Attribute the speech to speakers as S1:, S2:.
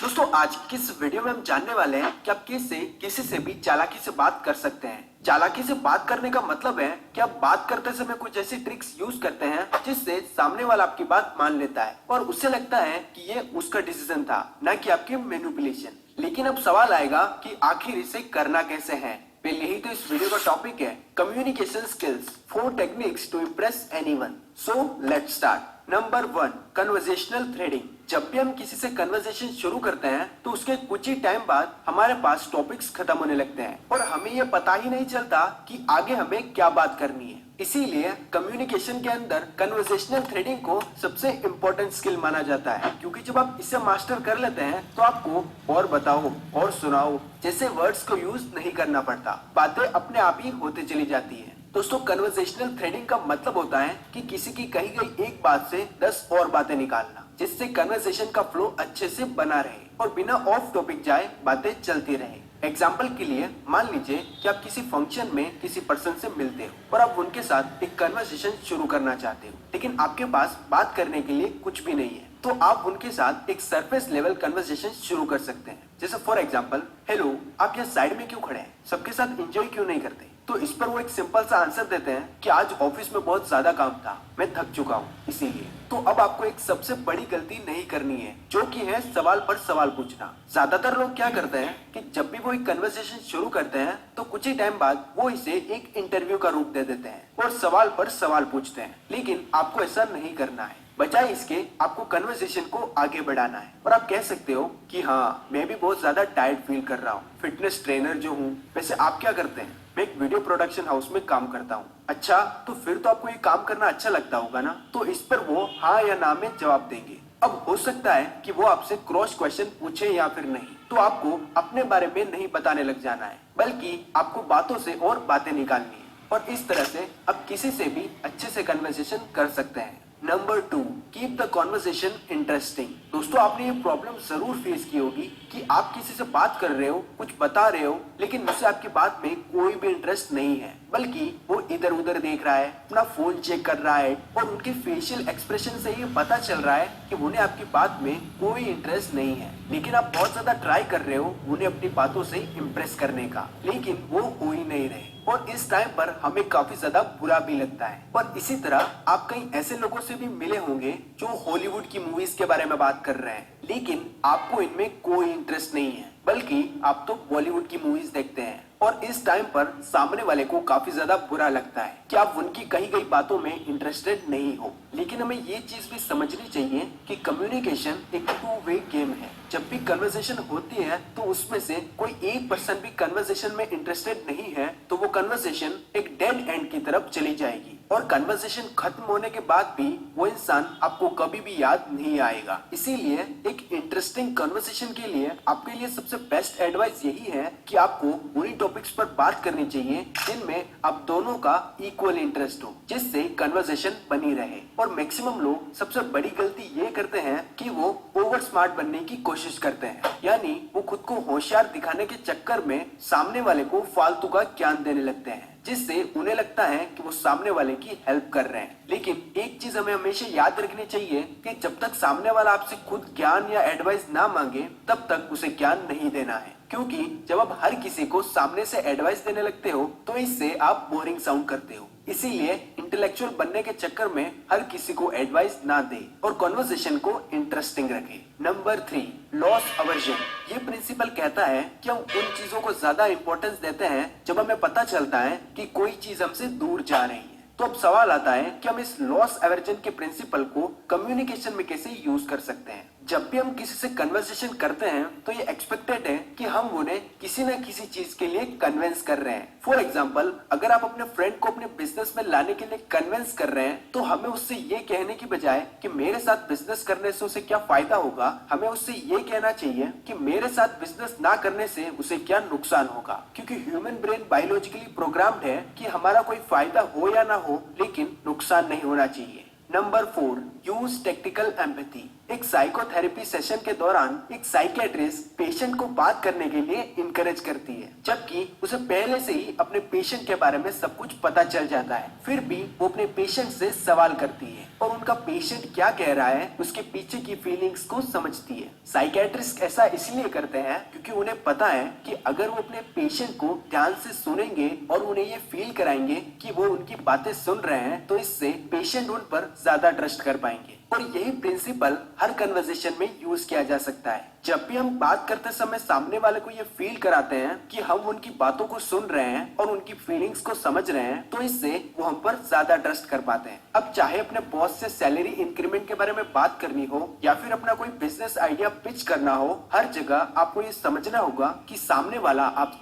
S1: दोस्तों आज की इस वीडियो में हम जानने वाले हैं कि आप कैसे किसी से भी चालाकी से बात कर सकते हैं। चालाकी से बात करने का मतलब है कि आप बात करते समय कुछ ऐसी ट्रिक्स यूज करते हैं जिससे सामने वाला आपकी बात मान लेता है और उससे लगता है कि ये उसका डिसीजन था, ना कि आपकी मैनिपुलेशन। लेकिन अब सवाल आएगा कि आखिर इसे करना कैसे है। पहले ही तो इस वीडियो का टॉपिक है communication skills 4 techniques to impress anyone. So let's start. Number 1, conversational threading. जब भी हम किसी से कन्वर्सेशन शुरू करते हैं तो उसके कुछ ही टाइम बाद हमारे पास टॉपिक्स खत्म होने लगते हैं और हमें यह पता ही नहीं चलता कि आगे हमें क्या बात करनी है। इसीलिए कम्युनिकेशन के अंदर कन्वर्सेशनल थ्रेडिंग को सबसे इम्पोर्टेंट स्किल माना जाता है, क्योंकि जब आप इसे मास्टर कर लेते हैं तो आपको और बताओ और सुनाओ जैसे वर्ड्स को यूज नहीं करना पड़ता, बातें अपने आप ही होते चली जाती है। दोस्तों कन्वर्सेशनल थ्रेडिंग का मतलब होता है कि किसी की कही गई एक बात से 10 और बातें निकालना, जिससे कन्वर्सेशन का फ्लो अच्छे से बना रहे और बिना ऑफ टॉपिक जाए बातें चलती रहे। एग्जाम्पल के लिए मान लीजिए कि आप किसी फंक्शन में किसी पर्सन से मिलते हो और आप उनके साथ एक कन्वर्सेशन शुरू करना चाहते हो, लेकिन आपके पास बात करने के लिए कुछ भी नहीं है। तो आप उनके साथ एक सरफेस लेवल कन्वर्सेशन शुरू कर सकते हैं। जैसे फॉर एग्जाम्पल, हेलो, आप यहाँ साइड में क्यों खड़े हैं, सबके साथ एंजॉय क्यों नहीं करते? तो इस पर वो एक सिंपल सा आंसर देते हैं कि आज ऑफिस में बहुत ज्यादा काम था, मैं थक चुका हूँ इसीलिए। तो अब आपको एक सबसे बड़ी गलती नहीं करनी है, जो कि है सवाल पर सवाल पूछना। ज्यादातर लोग क्या करते हैं कि जब भी वो एक कन्वर्सेशन शुरू करते हैं तो कुछ ही टाइम बाद वो इसे एक इंटरव्यू का रूप दे देते हैं और सवाल पर सवाल पूछते हैं, लेकिन आपको ऐसा नहीं करना है। बजाय इसके आपको कन्वर्सेशन को आगे बढ़ाना है और आप कह सकते हो कि हाँ, मैं भी बहुत ज्यादा टायर्ड फील कर रहा हूँ, फिटनेस ट्रेनर जो हूँ। वैसे आप क्या करते हैं? मैं एक वीडियो प्रोडक्शन हाउस में काम करता हूँ। अच्छा, तो फिर तो आपको ये काम करना अच्छा लगता होगा ना? तो इस पर वो हाँ या ना में जवाब देंगे। अब हो सकता है कि वो आपसे क्रॉस क्वेश्चन पूछे या फिर नहीं, तो आपको अपने बारे में नहीं बताने लग जाना है, बल्कि आपको बातों से और बातें निकालनी है और इस तरह से आप किसी से भी अच्छे से कन्वर्सेशन कर सकते हैं। Number 2, keep the conversation interesting. दोस्तों आपने ये प्रॉब्लम जरूर फेस की होगी कि आप किसी से बात कर रहे हो, कुछ बता रहे हो, लेकिन उसे आपकी बात में कोई भी इंटरेस्ट नहीं है, बल्कि वो इधर उधर देख रहा है, अपना फोन चेक कर रहा है और उनके फेशियल एक्सप्रेशन से ये पता चल रहा है कि उन्हें आपकी बात में कोई इंटरेस्ट नहीं है। लेकिन आप बहुत ज्यादा ट्राई कर रहे हो उन्हें अपनी बातों से इम्प्रेस करने का, लेकिन वो हो ही नहीं रहे और इस टाइम पर हमें काफी ज्यादा बुरा भी लगता है। और इसी तरह आप कई ऐसे लोगों से भी मिले होंगे जो हॉलीवुड की मूवीज के बारे में बात कर रहे हैं, लेकिन आपको इनमें कोई इंटरेस्ट नहीं है, बल्कि आप तो बॉलीवुड की मूवीज देखते हैं। और इस टाइम पर सामने वाले को काफी ज्यादा बुरा लगता है कि आप उनकी कही गई बातों में इंटरेस्टेड नहीं हो। लेकिन हमें ये चीज भी समझनी चाहिए कि कम्युनिकेशन एक 2 वे गेम है। जब भी कन्वर्सेशन होती है तो उसमें से कोई एक पर्सन भी कन्वर्सेशन में इंटरेस्टेड नहीं है तो वो कन्वर्सेशन एक डेड एंड की तरफ चली जाएगी और कन्वर्सेशन खत्म होने के बाद भी वो इंसान आपको कभी भी याद नहीं आएगा। इसीलिए एक इंटरेस्टिंग कन्वर्सेशन के लिए आपके लिए सबसे बेस्ट एडवाइस यही है कि आपको उन्हीं टॉपिक्स पर बात करनी चाहिए जिनमें आप दोनों का इक्वल इंटरेस्ट हो, जिससे कन्वर्सेशन बनी रहे। और मैक्सिमम लोग सबसे बड़ी गलती ये करते हैं कि वो ओवर स्मार्ट बनने की कोशिश करते हैं, यानी वो खुद को होशियार दिखाने के चक्कर में सामने वाले को फालतू का ज्ञान देने लगते हैं, जिससे उन्हें लगता है कि वो सामने वाले की हेल्प कर रहे हैं। लेकिन एक चीज हमें हमेशा याद रखनी चाहिए कि जब तक सामने वाला आपसे खुद ज्ञान या एडवाइस ना मांगे तब तक उसे ज्ञान नहीं देना है, क्योंकि जब आप हर किसी को सामने से एडवाइस देने लगते हो तो इससे आप बोरिंग साउंड करते हो। इसीलिए इंटेलेक्चुअल बनने के चक्कर में हर किसी को एडवाइस ना दे और कॉन्वर्सेशन को इंटरेस्टिंग रखे। Number 3, loss aversion. ये प्रिंसिपल कहता है कि हम उन चीजों को ज्यादा इंपॉर्टेंस देते हैं जब हमें पता चलता है कि कोई चीज हमसे दूर जा रही है। तो अब सवाल आता है कि हम इस लॉस एवर्जन के प्रिंसिपल को कम्युनिकेशन में कैसे यूज कर सकते हैं। जब भी हम किसी से कन्वर्सेशन करते हैं तो ये एक्सपेक्टेड है कि हम उन्हें किसी न किसी चीज के लिए कन्विंस कर रहे हैं। फॉर एग्जाम्पल, अगर आप अपने फ्रेंड को अपने बिजनेस में लाने के लिए कन्विंस कर रहे हैं तो हमें उससे ये कहने की बजाय कि मेरे साथ बिजनेस करने से उसे क्या फायदा होगा, हमें उससे ये कहना चाहिए कि मेरे साथ बिजनेस ना करने से उसे क्या नुकसान होगा। क्योंकि ह्यूमन ब्रेन बायोलॉजिकली प्रोग्राम्ड है कि हमारा कोई फायदा हो या ना हो, लेकिन नुकसान नहीं होना चाहिए। Number 4, use technical empathy. एक साइकोथेरेपी सेशन के दौरान एक साइकियाट्रिस्ट पेशेंट को बात करने के लिए इनकरेज करती है, जबकि उसे पहले से ही अपने पेशेंट के बारे में सब कुछ पता चल जाता है। फिर भी वो अपने पेशेंट से सवाल करती है और उनका पेशेंट क्या कह रहा है उसके पीछे की फीलिंग्स को समझती है। साइकियाट्रिस्ट ऐसा इसलिए करते हैं क्योंकि उन्हें पता है कि अगर वो अपने पेशेंट को ध्यान से सुनेंगे और उन्हें ये फील कराएंगे कि वो उनकी बातें सुन रहे हैं, तो इससे पेशेंट उन पर ज्यादा ट्रस्ट कर पाएंगे। और यही प्रिंसिपल हर कन्वर्सेशन में यूज किया जा सकता है। जब भी हम बात करते समय सामने वाले को ये फील कराते हैं कि हम उनकी बातों को सुन रहे हैं और उनकी फीलिंग्स को समझ रहे हैं, तो इससे वो हम पर ज्यादा ट्रस्ट कर पाते हैं। अब चाहे अपने बॉस से सैलरी इंक्रीमेंट के बारे में बात करनी हो या फिर अपना कोई बिजनेस आइडिया पिच करना हो, हर जगह आपको ये समझना होगा कि सामने वाला आप